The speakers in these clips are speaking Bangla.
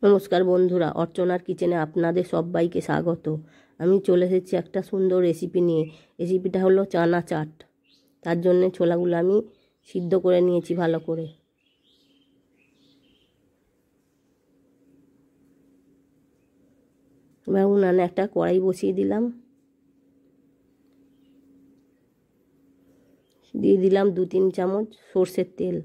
নমস্কার বন্ধুরা, অর্চনার কিচেনে আপনাদের সবাইকে স্বাগত। আমি চলে এসেছি একটা সুন্দর রেসিপি নিয়ে। রেসিপিটা হলো চানা চাট। তার জন্যে ছোলাগুলো আমি সিদ্ধ করে নিয়েছি ভালো করে। এবার উনানে একটা কড়াই বসিয়ে দিলাম, দিয়ে দিলাম 2-3 চামচ সর্ষের তেল।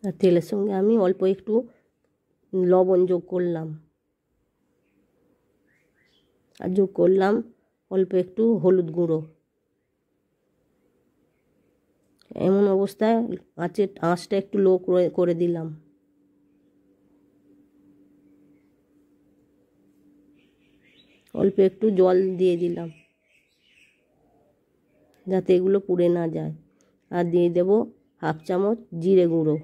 আর তেলের সঙ্গে আমি অল্প একটু লবণ যোগ করলাম, আর যোগ করলাম অল্প একটু হলুদ গুঁড়ো। এমন অবস্থায় আঁচটা একটু লো করে দিলাম। অল্প একটু জল দিয়ে দিলাম যাতে এগুলো পুড়ে না যায়। আর দিয়ে দেব 1/2 চামচ জিরে গুঁড়ো,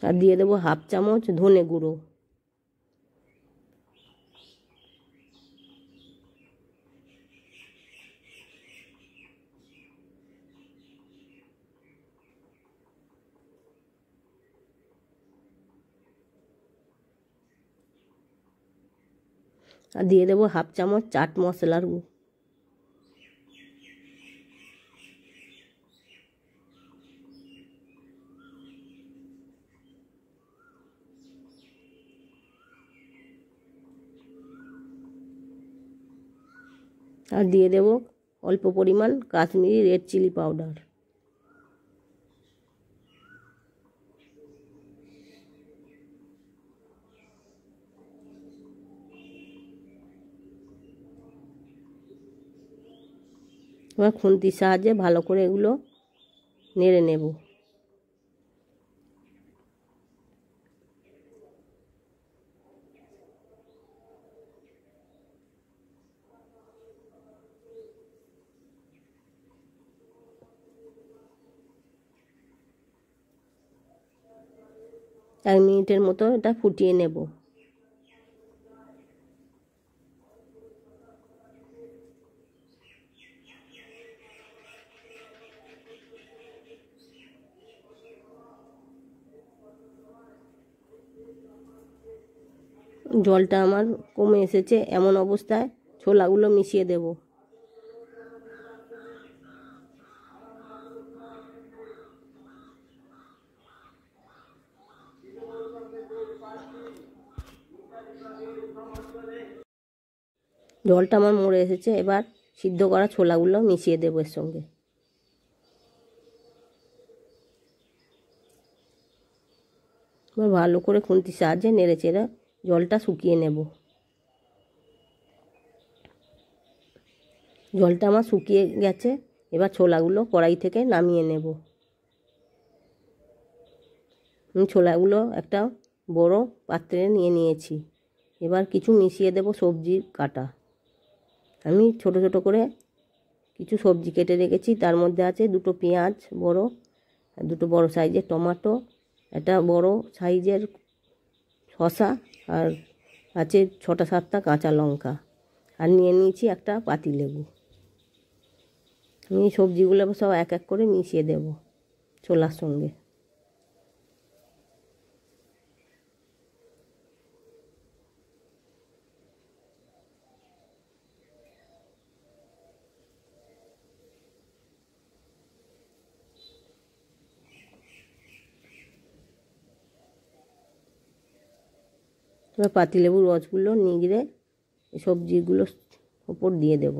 আর দিয়ে দেবো 1/2 চামচ ধনে গুঁড়ো। আর দিয়ে দেবো 1/2 চামচ চাট মশলার গুঁড়ো। আর দিয়ে দেব অল্প পরিমাণ কাশ্মীরি রেড চিলি পাউডার। এবার খুন্তির সাহায্যে ভালো করে এগুলো নেড়ে নেব। এক মিনিটের মতো এটা ফুটিয়ে নেব। জলটা আমার কমে এসেছে, এমন অবস্থায় ছোলাগুলো মিশিয়ে দেব। জলটা আমার মরে এসেছে, এবার সিদ্ধ করা ছোলাগুলো মিশিয়ে দেবো এর সঙ্গে। এবার ভালো করে খুন্তির সাহায্যে নেড়ে চেড়ে জলটা শুকিয়ে নেব। জলটা আমার শুকিয়ে গেছে, এবার ছোলাগুলো কড়াই থেকে নামিয়ে নেব। আমি ছোলাগুলো একটা বড় পাত্রে নিয়ে নিয়েছি। এবার কিছু মিশিয়ে দেব সবজি কাটা। আমি ছোট ছোট করে কিছু সবজি কেটে রেখেছি। তার মধ্যে আছে 2টো পেঁয়াজ বড়, 2টো বড় সাইজের টমেটো, একটা বড় সাইজের শসা, আর আছে 6টা-7টা কাঁচা লঙ্কা, আর নিয়ে নিয়েছি একটা পাতিলেবু। আমি সবজিগুলো সব এক এক করে মিশিয়ে দেব ছোলার সঙ্গে। এবার পাতিলেবুর রসগুলো নিগড়ে এই সবজিগুলোর ওপর দিয়ে দেব।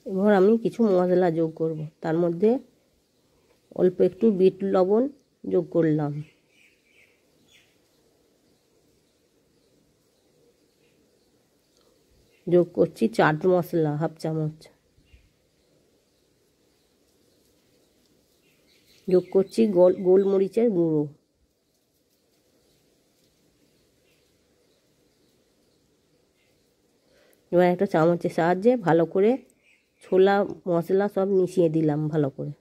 এবার আমি কিছু মশলা যোগ করব। তার মধ্যে অল্প একটু বিট লবণ, যোগ করলাম। যোগ করছি চাট মশলা হাফ চামচ, যোগ করছি গোলমরিচের গুঁড়ো, এবার একটা চামচের সাহায্যে ভালো করে ছোলা মশলা সব মিশিয়ে দিলাম ভালো করে।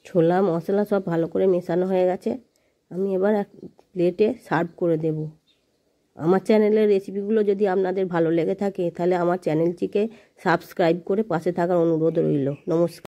ছোলা মশলা সব ভালো করে মেশানো হয়ে গেছে। আমি এবার এক প্লেটে সার্ভ করে দেব। আমার চ্যানেলের রেসিপিগুলো যদি আপনাদের ভালো লেগে থাকে তাহলে আমার চ্যানেলটিকে সাবস্ক্রাইব করে পাশে থাকার অনুরোধ রইল। নমস্কার।